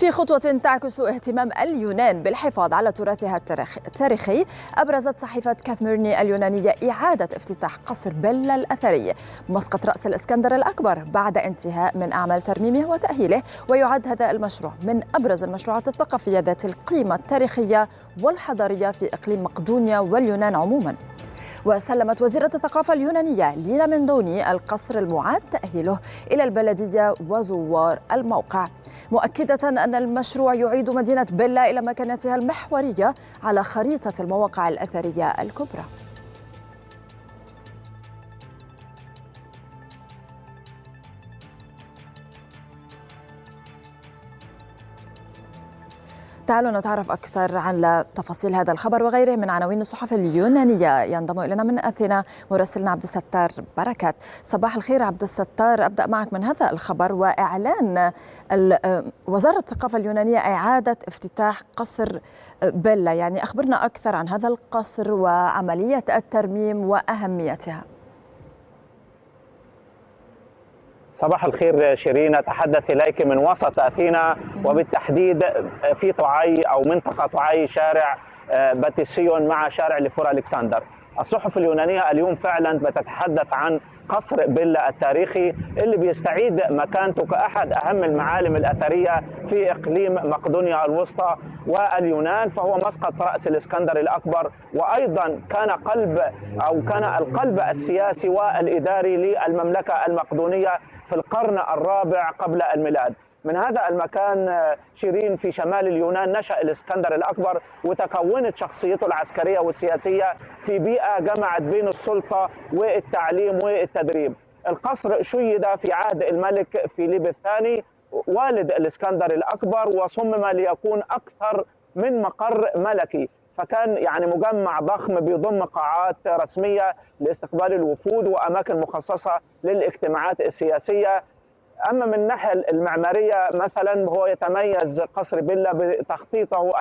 في خطوة تعكس اهتمام اليونان بالحفاظ على تراثها التاريخي، أبرزت صحيفة كاثميرني اليونانية إعادة افتتاح قصر بيلا الأثري مسقط رأس الإسكندر الأكبر بعد انتهاء من أعمال ترميمه وتأهيله، ويعد هذا المشروع من أبرز المشروعات الثقافية ذات القيمة التاريخية والحضارية في إقليم مقدونيا واليونان عموما. وسلمت وزيرة الثقافة اليونانية لينا مندوني القصر المعاد تأهيله إلى البلدية وزوار الموقع، مؤكدة أن المشروع يعيد مدينة بيلا إلى مكانتها المحورية على خريطة المواقع الأثرية الكبرى. تعالوا نتعرف أكثر عن تفاصيل هذا الخبر وغيره من عناوين الصحف اليونانية. ينضم إلينا من أثينا مراسلنا عبد الستار بركات. صباح الخير عبد الستار، أبدأ معك من هذا الخبر وإعلان وزارة الثقافة اليونانية إعادة افتتاح قصر بيلا، يعني أخبرنا أكثر عن هذا القصر وعملية الترميم وأهميتها. صباح الخير شيرين، أتحدث إليك من وسط أثينا وبالتحديد في طعي أو منطقة طعي شارع باتيسيون مع شارع لفور ألكسندر. الصحف اليونانية اليوم فعلا بتتحدث عن قصر بيلا التاريخي اللي بيستعيد مكانته كأحد أهم المعالم الأثرية في إقليم مقدونيا الوسطى واليونان، فهو مسقط رأس الإسكندر الأكبر، وأيضا كان القلب السياسي والإداري للمملكة المقدونية في القرن الرابع قبل الميلاد. من هذا المكان شيرين في شمال اليونان نشأ الإسكندر الأكبر، وتكونت شخصيته العسكرية والسياسية في بيئة جمعت بين السلطة والتعليم والتدريب. القصر شيد في عهد الملك فيليب الثاني والد الإسكندر الأكبر، وصمم ليكون أكثر من مقر ملكي، فكان يعني مجمع ضخم بيضم قاعات رسمية لاستقبال الوفود وأماكن مخصصة للاجتماعات السياسية. أما من الناحية المعمارية مثلا هو يتميز قصر بيلا بتخطيطه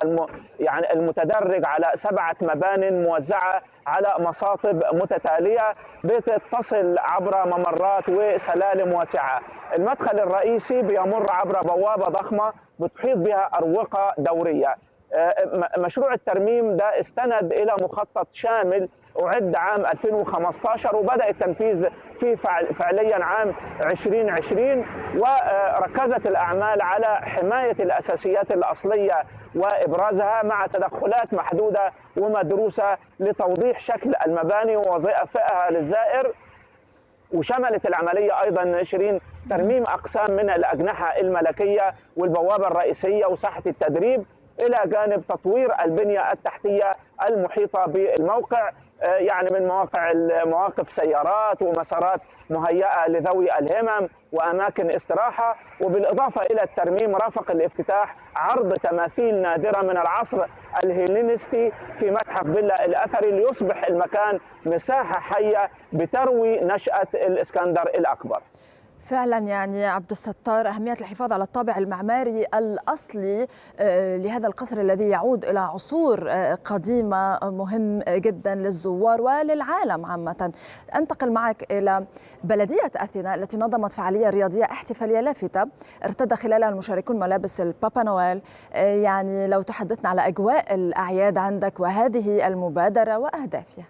يعني المتدرج على 7 مبان موزعة على مساطب متتالية بتتصل عبر ممرات وسلالم واسعة. المدخل الرئيسي بيمر عبر بوابة ضخمة بتحيط بها أروقة دورية. مشروع الترميم ده استند إلى مخطط شامل أعد عام 2015 وبدأ التنفيذ فيه فعليا عام 2020، وركزت الأعمال على حماية الأساسيات الأصلية وإبرازها مع تدخلات محدودة ومدروسة لتوضيح شكل المباني ووظائفها للزائر. وشملت العملية أيضا شيرين ترميم أقسام من الأجنحة الملكية والبوابة الرئيسية وساحة التدريب، إلى جانب تطوير البنية التحتية المحيطة بالموقع، يعني من مواقف سيارات ومسارات مهيئة لذوي الهمم وأماكن استراحة. وبالإضافة إلى الترميم رافق الافتتاح عرض تماثيل نادرة من العصر الهيلينستي في متحف بيلا الأثري ليصبح المكان مساحة حية بتروي نشأة الإسكندر الأكبر. فعلا يعني عبد الستار، أهمية الحفاظ على الطابع المعماري الأصلي لهذا القصر الذي يعود إلى عصور قديمة مهم جدا للزوار وللعالم عامة. أنتقل معك إلى بلدية أثينا التي نظمت فعالية رياضية احتفالية لافتة ارتدى خلالها المشاركون ملابس البابا نويل، يعني لو تحدثنا على أجواء الأعياد عندك وهذه المبادرة وأهدافها.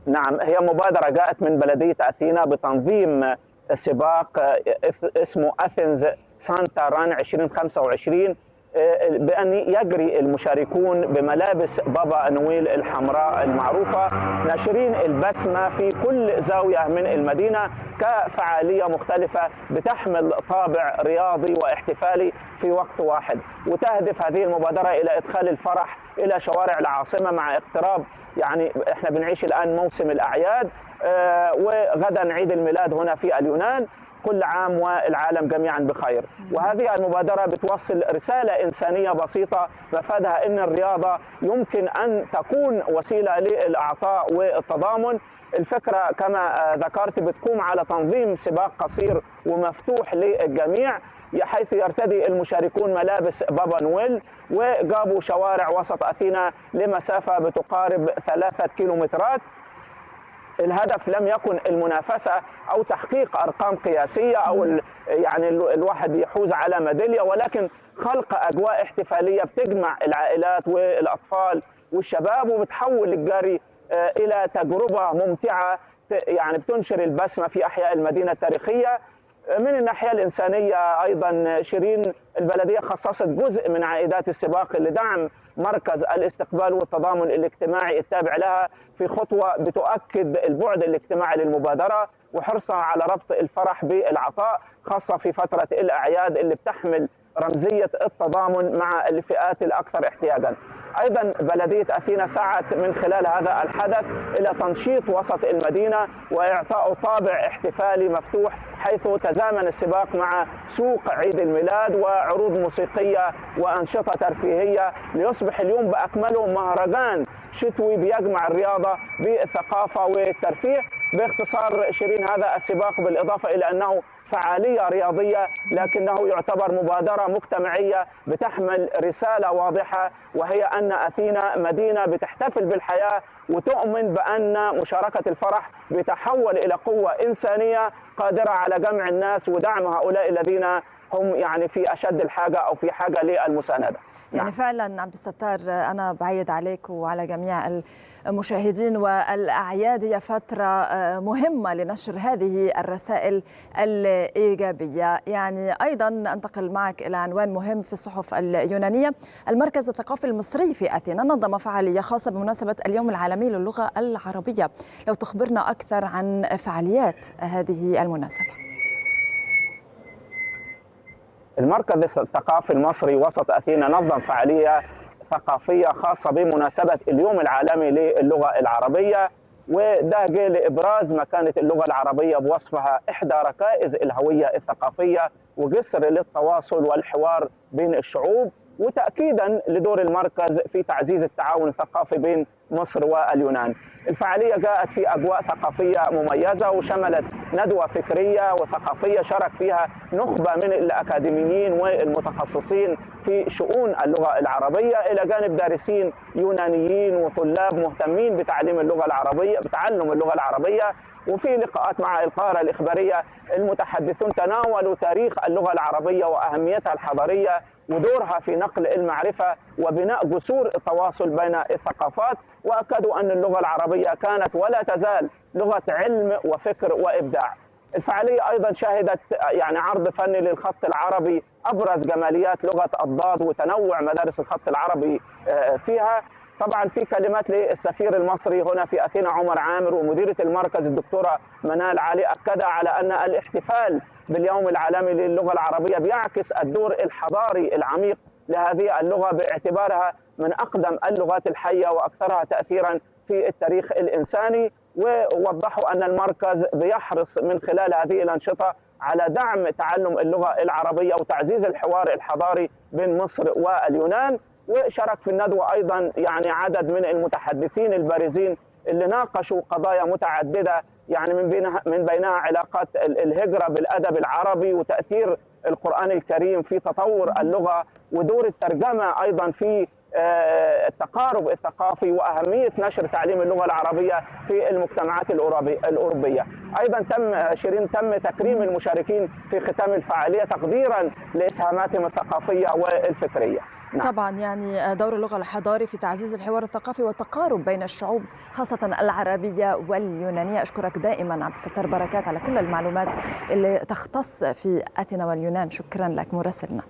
نعم، هي مبادرة جاءت من بلدية أثينا بتنظيم سباق اسمه أثينز سانتا ران 2025، بأن يجري المشاركون بملابس بابا نويل الحمراء المعروفة، ناشرين البسمة في كل زاوية من المدينة كفعالية مختلفة بتحمل طابع رياضي واحتفالي في وقت واحد. وتهدف هذه المبادرة إلى إدخال الفرح إلى شوارع العاصمة مع اقتراب، يعني احنا بنعيش الآن موسم الأعياد، وغدا عيد الميلاد هنا في اليونان. كل عام والعالم جميعا بخير. وهذه المبادرة بتوصل رسالة إنسانية بسيطة مفادها أن الرياضة يمكن أن تكون وسيلة للإعطاء والتضامن. الفكرة كما ذكرت بتقوم على تنظيم سباق قصير ومفتوح للجميع، حيث يرتدي المشاركون ملابس بابا نويل، وجابوا شوارع وسط أثينا لمسافة بتقارب 3 كيلومترات. الهدف لم يكن المنافسة أو تحقيق أرقام قياسية أو يعني الواحد يحوز على ميدالية، ولكن خلق أجواء احتفالية بتجمع العائلات والأطفال والشباب وبتحول الجري إلى تجربة ممتعة يعني بتنشر البسمة في أحياء المدينة التاريخية. من الناحية الإنسانية أيضا شيرين، البلدية خصصت جزء من عائدات السباق لدعم مركز الاستقبال والتضامن الاجتماعي التابع لها، في خطوة بتؤكد البعد الاجتماعي للمبادرة وحرصها على ربط الفرح بالعطاء، خاصة في فترة الأعياد اللي بتحمل رمزية التضامن مع الفئات الأكثر احتياجا. أيضا بلدية أثينا سعت من خلال هذا الحدث إلى تنشيط وسط المدينة وإعطاء طابع احتفالي مفتوح، حيث تزامن السباق مع سوق عيد الميلاد وعروض موسيقية وأنشطة ترفيهية، ليصبح اليوم بأكمله مهرجان شتوي بيجمع الرياضة بالثقافة والترفيه. باختصار شيرين، هذا السباق بالإضافة إلى أنه فعالية رياضية لكنه يعتبر مبادرة مجتمعية بتحمل رسالة واضحة، وهي أن أثينا مدينة بتحتفل بالحياة وتؤمن بأن مشاركة الفرح بتحول إلى قوة إنسانية قادرة على جمع الناس ودعم هؤلاء الذين هم يعني في أشد الحاجة أو في حاجة للمساندة. يعني فعلا عبد الستار، أنا بعيد عليك وعلى جميع المشاهدين، والأعياد هي فترة مهمة لنشر هذه الرسائل الإيجابية. يعني أيضا أنتقل معك إلى عنوان مهم في الصحف اليونانية. المركز الثقافي المصري في أثينا نظم فعالية خاصة بمناسبة اليوم العالمي للغة العربية، لو تخبرنا أكثر عن فعاليات هذه المناسبة. المركز الثقافي المصري وسط أثينا نظم فعالية ثقافية خاصة بمناسبة اليوم العالمي للغة العربية، وده جاء لإبراز مكانة اللغة العربية بوصفها إحدى ركائز الهوية الثقافية وجسر للتواصل والحوار بين الشعوب، وتأكيدا لدور المركز في تعزيز التعاون الثقافي بين مصر واليونان. الفعالية جاءت في أجواء ثقافية مميزة وشملت ندوة فكرية وثقافية شارك فيها نخبة من الأكاديميين والمتخصصين في شؤون اللغة العربية، إلى جانب دارسين يونانيين وطلاب مهتمين بتعلم اللغة العربية. وفي لقاءات مع القاهرة الإخبارية المتحدثون تناولوا تاريخ اللغة العربية وأهميتها الحضارية ودورها في نقل المعرفة وبناء جسور التواصل بين الثقافات، وأكدوا أن اللغة العربية كانت ولا تزال لغة علم وفكر وإبداع. الفعالية أيضا شهدت يعني عرض فني للخط العربي أبرز جماليات لغة الضاد وتنوع مدارس الخط العربي فيها. طبعا في كلمات للسفير المصري هنا في أثينا عمر عامر ومديرة المركز الدكتورة منال علي، أكد على أن الاحتفال باليوم العالمي للغة العربية بيعكس الدور الحضاري العميق لهذه اللغة باعتبارها من أقدم اللغات الحية وأكثرها تأثيرا في التاريخ الإنساني. ووضحوا أن المركز بيحرص من خلال هذه الأنشطة على دعم تعلم اللغة العربية وتعزيز الحوار الحضاري بين مصر واليونان. وشارك في الندوة أيضا يعني عدد من المتحدثين البارزين اللي ناقشوا قضايا متعددة، يعني من بينها علاقات الهجرة بالأدب العربي وتأثير القرآن الكريم في تطور اللغة ودور الترجمة أيضا في التقارب الثقافي وأهمية نشر تعليم اللغة العربية في المجتمعات الأوروبية. أيضا تم تكريم المشاركين في ختام الفعالية تقديرا لإسهاماتهم الثقافية والفكرية. نعم. طبعا يعني دور اللغة الحضاري في تعزيز الحوار الثقافي والتقارب بين الشعوب خاصة العربية واليونانية. أشكرك دائما عبد الستار بركات على كل المعلومات اللي تختص في أثينا واليونان. شكرا لك مراسلنا.